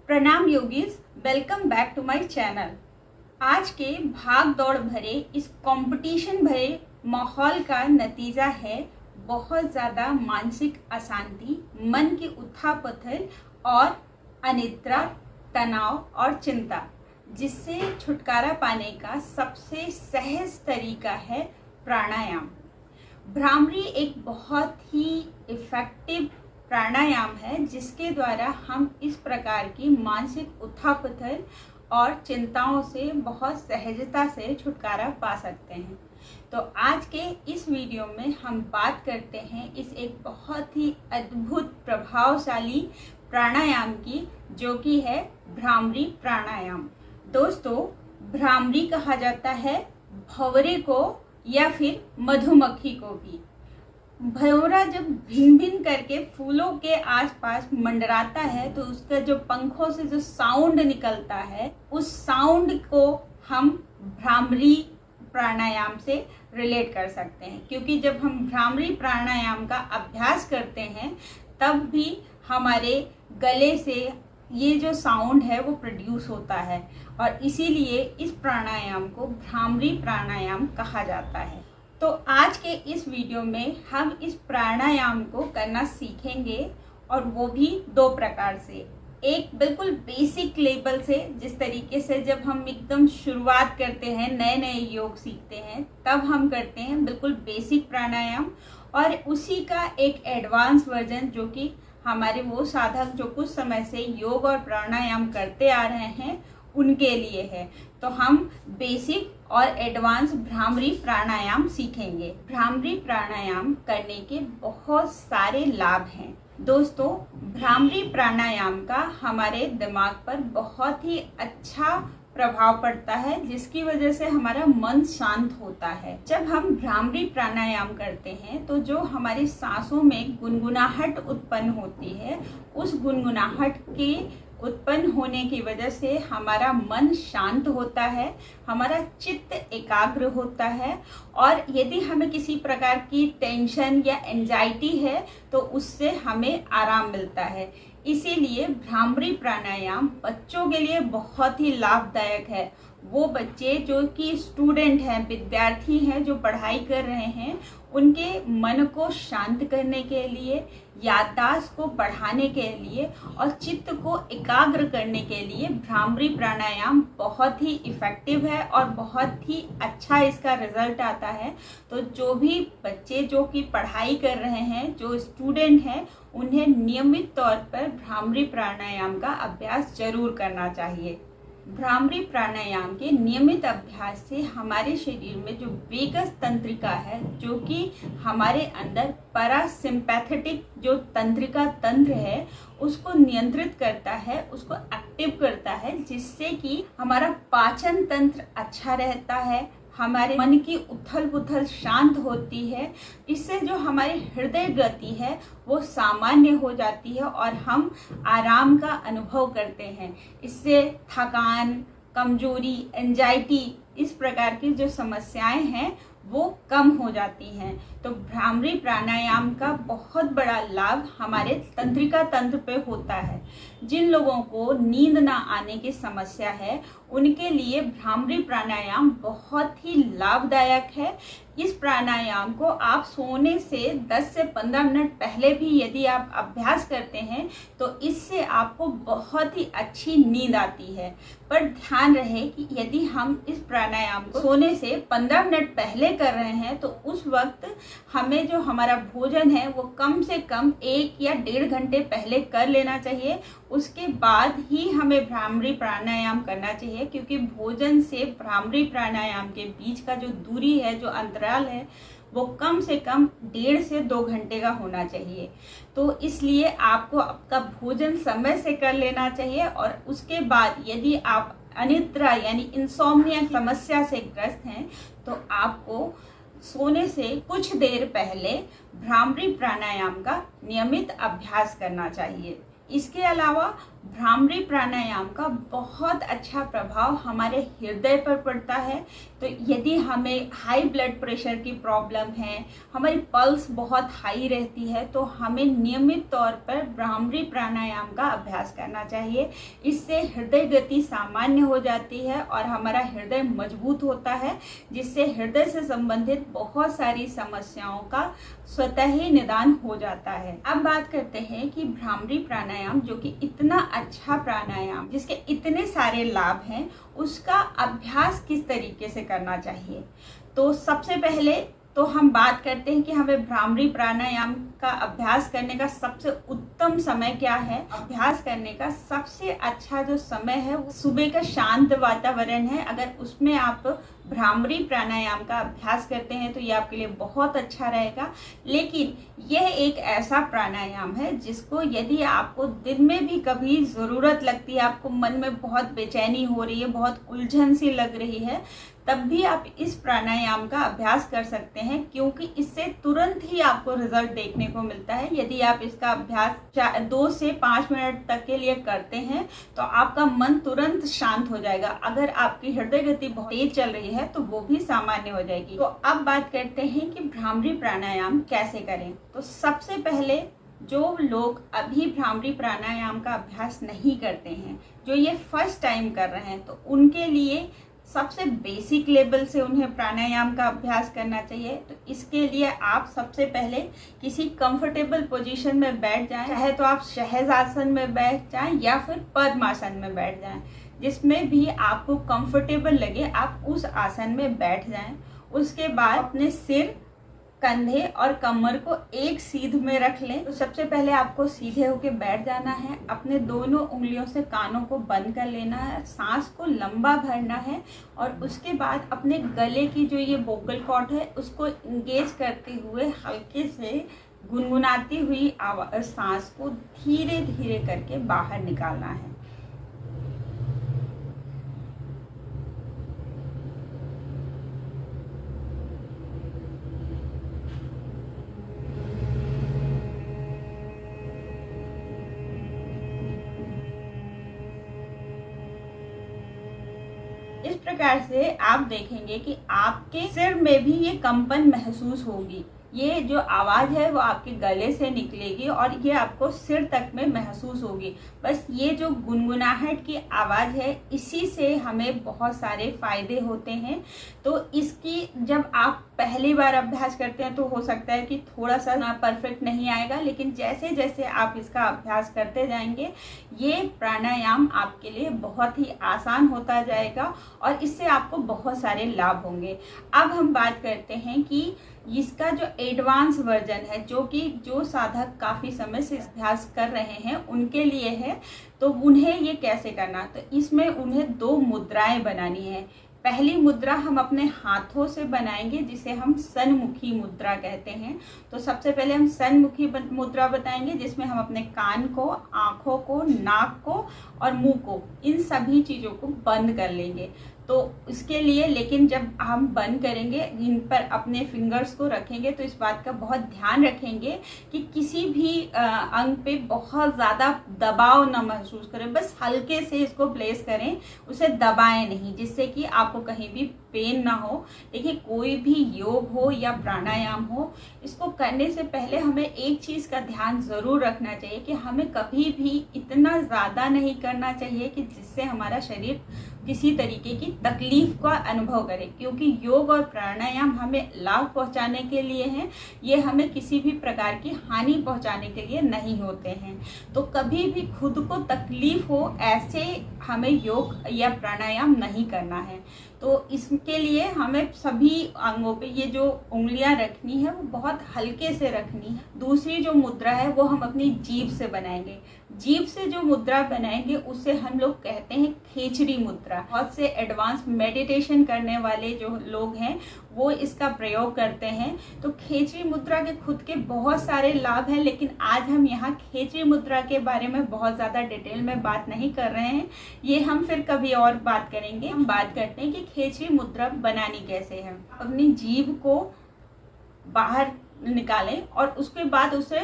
प्रणाम yogis, welcome back to my channel. आज के भाग दौड़ भरे इस कंपटीशन भरे माहौल का नतीजा है बहुत ज़्यादा मानसिक अशांति, मन की उथल-पुथल और अनिद्रा, तनाव और चिंता, जिससे छुटकारा पाने का सबसे सहज तरीका है प्राणायाम। भ्रामरी एक बहुत ही इफ़ेक्टिव प्राणायाम है जिसके द्वारा हम इस प्रकार की मानसिक उथल-पुथल और चिंताओं से बहुत सहजता से छुटकारा पा सकते हैं। तो आज के इस वीडियो में हम बात करते हैं इस एक बहुत ही अद्भुत प्रभावशाली प्राणायाम की, जो कि है भ्रामरी प्राणायाम। दोस्तों, भ्रामरी कहा जाता है भंवरे को या फिर मधुमक्खी को भी। भंवरा जब भिन भिन करके फूलों के आसपास मंडराता है तो उसका जो पंखों से जो साउंड निकलता है, उस साउंड को हम भ्रामरी प्राणायाम से रिलेट कर सकते हैं, क्योंकि जब हम भ्रामरी प्राणायाम का अभ्यास करते हैं तब भी हमारे गले से ये जो साउंड है वो प्रोड्यूस होता है, और इसीलिए इस प्राणायाम को भ्रामरी प्राणायाम कहा जाता है। तो आज के इस वीडियो में हम इस प्राणायाम को करना सीखेंगे, और वो भी दो प्रकार से। एक बिल्कुल बेसिक लेवल से, जिस तरीके से जब हम एकदम शुरुआत करते हैं, नए नए योग सीखते हैं, तब हम करते हैं बिल्कुल बेसिक प्राणायाम, और उसी का एक एडवांस वर्जन जो कि हमारे वो साधक जो कुछ समय से योग और प्राणायाम करते आ रहे हैं उनके लिए है। तो हम बेसिक और एडवांस भ्रामरी प्राणायाम सीखेंगे। भ्रामरी प्राणायाम करने के बहुत सारे लाभ हैं। दोस्तों, भ्रामरी प्राणायाम का हमारे दिमाग पर बहुत ही अच्छा प्रभाव पड़ता है, जिसकी वजह से हमारा मन शांत होता है। जब हम भ्रामरी प्राणायाम करते हैं तो जो हमारी सांसों में गुनगुनाहट उत्पन्न होती है, उस गुनगुनाहट के उत्पन्न होने की वजह से हमारा मन शांत होता है, हमारा चित्त एकाग्र होता है, और यदि हमें किसी प्रकार की टेंशन या एंजाइटी है तो उससे हमें आराम मिलता है। इसीलिए भ्रामरी प्राणायाम बच्चों के लिए बहुत ही लाभदायक है। वो बच्चे जो कि स्टूडेंट हैं, विद्यार्थी हैं, जो पढ़ाई कर रहे हैं, उनके मन को शांत करने के लिए, याददाश्त को बढ़ाने के लिए और चित्त को एकाग्र करने के लिए भ्रामरी प्राणायाम बहुत ही इफ़ेक्टिव है और बहुत ही अच्छा इसका रिजल्ट आता है। तो जो भी बच्चे जो कि पढ़ाई कर रहे हैं, जो स्टूडेंट हैं, उन्हें नियमित तौर पर भ्रामरी प्राणायाम का अभ्यास जरूर करना चाहिए। भ्रामरी प्राणायाम के नियमित अभ्यास से हमारे शरीर में जो वेगस तंत्रिका है, जो कि हमारे अंदर पैरासिम्पैथेटिक जो तंत्रिका तंत्र है, उसको नियंत्रित करता है, उसको एक्टिव करता है, जिससे कि हमारा पाचन तंत्र अच्छा रहता है, हमारे मन की उथल पुथल शांत होती है। इससे जो हमारी हृदय गति है वो सामान्य हो जाती है और हम आराम का अनुभव करते हैं। इससे थकान, कमजोरी, एंजाइटी, इस प्रकार की जो समस्याएं हैं वो कम हो जाती हैं। तो भ्रामरी प्राणायाम का बहुत बड़ा लाभ हमारे तंत्रिका तंत्र पे होता है। जिन लोगों को नींद ना आने की समस्या है, उनके लिए भ्रामरी प्राणायाम बहुत ही लाभदायक है। इस प्राणायाम को आप सोने से 10 से 15 मिनट पहले भी यदि आप अभ्यास करते हैं तो इससे आपको बहुत ही अच्छी नींद आती है। पर ध्यान रहे कि यदि हम इस प्राणायाम को सोने से 15 मिनट पहले कर रहे हैं तो उस वक्त हमें जो हमारा भोजन है वो कम से कम 1 या 1.5 घंटे पहले कर लेना चाहिए। उसके बाद ही हमें भ्रामरी प्राणायाम करना चाहिए, क्योंकि भोजन से भ्रामरी प्राणायाम के बीच का जो दूरी है, जो अंतराल है, वो कम से कम 1.5 से 2 घंटे का होना चाहिए। तो इसलिए आपको आपका भोजन समय से कर लेना चाहिए, और उसके बाद यदि आप अनिद्रा यानी इंसोम्निया समस्या से ग्रस्त हैं तो आपको सोने से कुछ देर पहले भ्रामरी प्राणायाम का नियमित अभ्यास करना चाहिए। इसके अलावा भ्रामरी प्राणायाम का बहुत अच्छा प्रभाव हमारे हृदय पर पड़ता है। तो यदि हमें हाई ब्लड प्रेशर की प्रॉब्लम है, हमारी पल्स बहुत हाई रहती है, तो हमें नियमित तौर पर भ्रामरी प्राणायाम का अभ्यास करना चाहिए। इससे हृदय गति सामान्य हो जाती है और हमारा हृदय मजबूत होता है, जिससे हृदय से संबंधित बहुत सारी समस्याओं का स्वतः ही निदान हो जाता है। अब बात करते हैं कि भ्रामरी प्राणायाम, जो कि इतना अच्छा प्राणायाम जिसके इतने सारे लाभ हैं, उसका अभ्यास किस तरीके से करना चाहिए। तो सबसे पहले तो हम बात करते हैं कि हमें भ्रामरी प्राणायाम का अभ्यास करने का सबसे उत्तम समय क्या है। अभ्यास करने का सबसे अच्छा जो समय है वो सुबह का शांत वातावरण है। अगर उसमें आप भ्रामरी प्राणायाम का अभ्यास करते हैं तो ये आपके लिए बहुत अच्छा रहेगा। लेकिन यह एक ऐसा प्राणायाम है जिसको यदि आपको दिन में भी कभी ज़रूरत लगती है, आपको मन में बहुत बेचैनी हो रही है, बहुत उलझन सी लग रही है, तब भी आप इस प्राणायाम का अभ्यास कर सकते हैं, क्योंकि इससे तुरंत ही आपको रिजल्ट देखने को मिलता है। यदि आप इसका अभ्यास 2 से 5 मिनट तक के लिए करते हैं तो आपका मन तुरंत शांत हो जाएगा। अगर आपकी हृदय गति बहुत तेज चल रही है तो वो भी सामान्य हो जाएगी। तो अब बात करते हैं कि भ्रामरी प्राणायाम कैसे करें। तो सबसे पहले जो लोग अभी भ्रामरी प्राणायाम का अभ्यास नहीं करते हैं, जो ये फर्स्ट टाइम कर रहे हैं, तो उनके लिए सबसे बेसिक लेवल से उन्हें प्राणायाम का अभ्यास करना चाहिए। तो इसके लिए आप सबसे पहले किसी कंफर्टेबल पोजीशन में बैठ जाएं, चाहे तो आप सहजासन में बैठ जाएं या फिर पद्मासन में बैठ जाएं, जिसमें भी आपको कंफर्टेबल लगे आप उस आसन में बैठ जाएं। उसके बाद अपने सिर, कंधे और कमर को एक सीध में रख लें। तो सबसे पहले आपको सीधे होके बैठ जाना है, अपने दोनों उंगलियों से कानों को बंद कर लेना है, सांस को लंबा भरना है और उसके बाद अपने गले की जो ये वोकल कॉर्ड है उसको इंगेज करते हुए हल्के से गुनगुनाती हुई सांस को धीरे धीरे करके बाहर निकालना है। इस प्रकार से आप देखेंगे कि आपके सिर में भी ये कंपन महसूस होगी। ये जो आवाज़ है वो आपके गले से निकलेगी और ये आपको सिर तक में महसूस होगी। बस ये जो गुनगुनाहट की आवाज़ है, इसी से हमें बहुत सारे फायदे होते हैं। तो इसकी जब आप पहली बार अभ्यास करते हैं तो हो सकता है कि थोड़ा सा ना परफेक्ट नहीं आएगा, लेकिन जैसे जैसे आप इसका अभ्यास करते जाएंगे ये प्राणायाम आपके लिए बहुत ही आसान होता जाएगा और इससे आपको बहुत सारे लाभ होंगे। अब हम बात करते हैं कि इसका जो एडवांस वर्जन है, जो साधक काफ़ी समय से अभ्यास कर रहे हैं उनके लिए है। तो उन्हें ये कैसे करना, तो इसमें उन्हें 2 मुद्राएं बनानी है। पहली मुद्रा हम अपने हाथों से बनाएंगे, जिसे हम सन्मुखी मुद्रा कहते हैं। तो सबसे पहले हम सन्मुखी मुद्रा बताएंगे, जिसमें हम अपने कान को, आँखों को, नाक को और मुंह को, इन सभी चीज़ों को बंद कर लेंगे। तो इसके लिए, लेकिन जब हम बंद करेंगे, इन पर अपने फिंगर्स को रखेंगे तो इस बात का बहुत ध्यान रखेंगे कि किसी भी अंग पे बहुत ज़्यादा दबाव न महसूस करें। बस हल्के से इसको प्लेस करें, उसे दबाएं नहीं, जिससे कि आपको कहीं भी पेन ना हो। देखिए, कोई भी योग हो या प्राणायाम हो, इसको करने से पहले हमें एक चीज़ का ध्यान ज़रूर रखना चाहिए कि हमें कभी भी इतना ज़्यादा नहीं करना चाहिए कि जिससे हमारा शरीर किसी तरीके की तकलीफ का अनुभव करे, क्योंकि योग और प्राणायाम हमें लाभ पहुंचाने के लिए हैं, ये हमें किसी भी प्रकार की हानि पहुंचाने के लिए नहीं होते हैं। तो कभी भी खुद को तकलीफ हो ऐसे हमें योग या प्राणायाम नहीं करना है। तो इसके लिए हमें सभी अंगों पे ये जो उंगलियां रखनी है वो बहुत हल्के से रखनी है। दूसरी जो मुद्रा है वो हम अपनी जीभ से बनाएंगे। जीभ से जो मुद्रा बनाएंगे उसे हम लोग कहते हैं खेचरी मुद्रा। बहुत से एडवांस मेडिटेशन करने वाले जो लोग हैं वो इसका प्रयोग करते हैं। तो खेचरी मुद्रा के खुद के बहुत सारे लाभ हैं, लेकिन आज हम यहाँ खेचरी मुद्रा के बारे में बहुत ज़्यादा डिटेल में बात नहीं कर रहे हैं, ये हम फिर कभी और बात करेंगे। हम बात करते हैं कि खेचरी मुद्रा बनानी कैसे है। अपनी जीभ को बाहर निकालें और उसके बाद उसे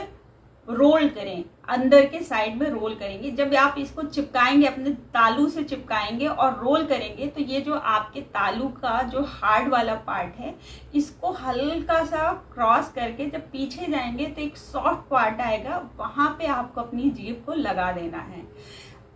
रोल करें, अंदर के साइड में रोल करेंगे। जब आप इसको चिपकाएंगे, अपने तालू से चिपकाएंगे और रोल करेंगे, तो ये जो आपके तालू का जो हार्ड वाला पार्ट है, इसको हल्का सा क्रॉस करके जब पीछे जाएंगे तो एक सॉफ्ट पार्ट आएगा, वहां पे आपको अपनी जीभ को लगा देना है।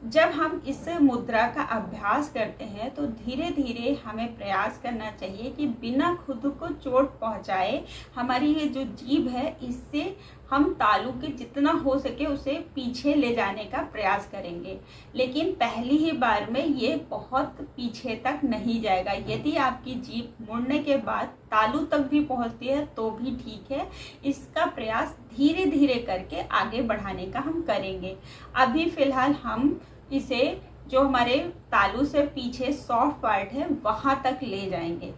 जब हम इस मुद्रा का अभ्यास करते हैं तो धीरे धीरे हमें प्रयास करना चाहिए कि बिना खुद को चोट पहुंचाए हमारी ये जो जीभ है, इससे हम तालू के जितना हो सके उसे पीछे ले जाने का प्रयास करेंगे। लेकिन पहली ही बार में ये बहुत पीछे तक नहीं जाएगा। यदि आपकी जीभ मुड़ने के बाद तालू तक भी पहुंचती है तो भी ठीक है। इसका प्रयास धीरे धीरे करके आगे बढ़ाने का हम करेंगे। अभी फिलहाल हम इसे जो हमारे तालू से पीछे सॉफ्ट पार्ट है वहां तक ले जाएंगे।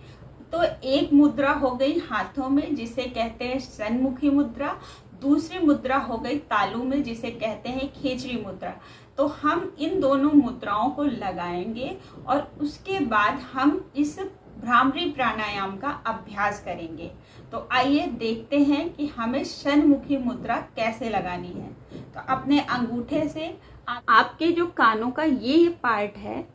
तो एक मुद्रा हो गई हाथों में, जिसे कहते हैं सन्मुखी मुद्रा। दूसरी मुद्रा हो गई तालू में, जिसे कहते हैं खेचरी मुद्रा। तो हम इन दोनों मुद्राओं को लगाएंगे और उसके बाद हम इस भ्रामरी प्राणायाम का अभ्यास करेंगे। तो आइए देखते हैं कि हमें सन्मुखी मुद्रा कैसे लगानी है। तो अपने अंगूठे से आपके जो कानों का ये पार्ट है,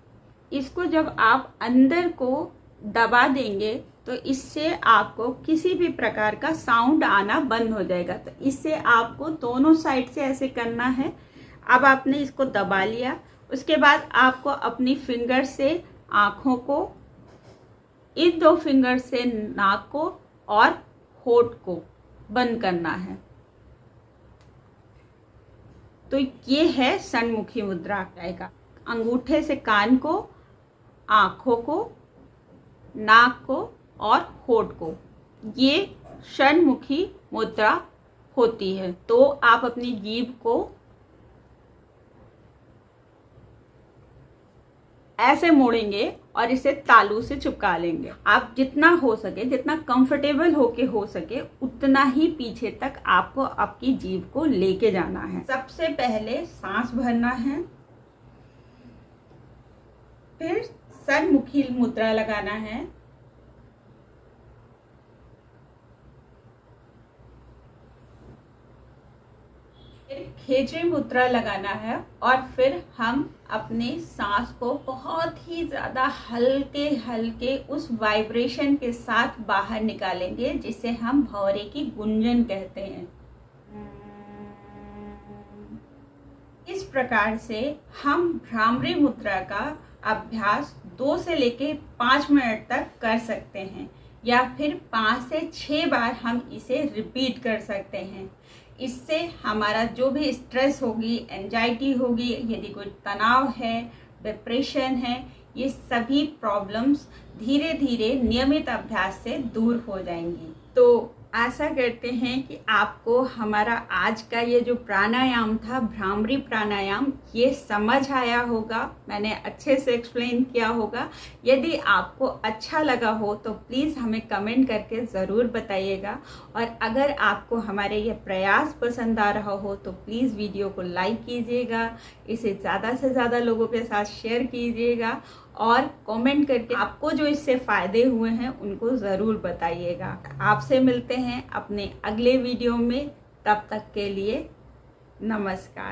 इसको जब आप अंदर को दबा देंगे तो इससे आपको किसी भी प्रकार का साउंड आना बंद हो जाएगा। तो इससे आपको दोनों साइड से ऐसे करना है। अब आपने इसको दबा लिया, उसके बाद आपको अपनी फिंगर से आँखों को, इन दो फिंगर से नाक को और होठ को बंद करना है। तो ये है सन्मुखी मुद्रा का। अंगूठे से कान को, आँखों को, नाक को और होठ को, ये सन्मुखी मुद्रा होती है। तो आप अपनी जीभ को ऐसे मोड़ेंगे और इसे तालू से चिपका लेंगे। आप जितना हो सके, जितना कंफर्टेबल होके हो सके, उतना ही पीछे तक आपको आपकी जीभ को लेके जाना है। सबसे पहले सांस भरना है, फिर सन्मुखी मुद्रा लगाना है, खेचरी मुद्रा लगाना है और फिर हम अपने सांस को बहुत ही ज़्यादा हल्के हल्के उस वाइब्रेशन के साथ बाहर निकालेंगे, जिसे हम भंवरे की गुंजन कहते हैं। इस प्रकार से हम भ्रामरी मुद्रा का अभ्यास 2 से लेके 5 मिनट तक कर सकते हैं, या फिर 5 से 6 बार हम इसे रिपीट कर सकते हैं। इससे हमारा जो भी स्ट्रेस होगी, एंजाइटी होगी, यदि कोई तनाव है, डिप्रेशन है, ये सभी प्रॉब्लम्स धीरे धीरे नियमित अभ्यास से दूर हो जाएंगी। तो आशा करते हैं कि आपको हमारा आज का ये जो प्राणायाम था, भ्रामरी प्राणायाम, ये समझ आया होगा। मैंने अच्छे से एक्सप्लेन किया होगा। यदि आपको अच्छा लगा हो तो प्लीज़ हमें कमेंट करके ज़रूर बताइएगा। और अगर आपको हमारे ये प्रयास पसंद आ रहा हो तो प्लीज़ वीडियो को लाइक कीजिएगा, इसे ज़्यादा से ज़्यादा लोगों के साथ शेयर कीजिएगा और कमेंट करके आपको जो इससे फ़ायदे हुए हैं उनको ज़रूर बताइएगा। आपसे मिलते हैं अपने अगले वीडियो में। तब तक के लिए नमस्कार।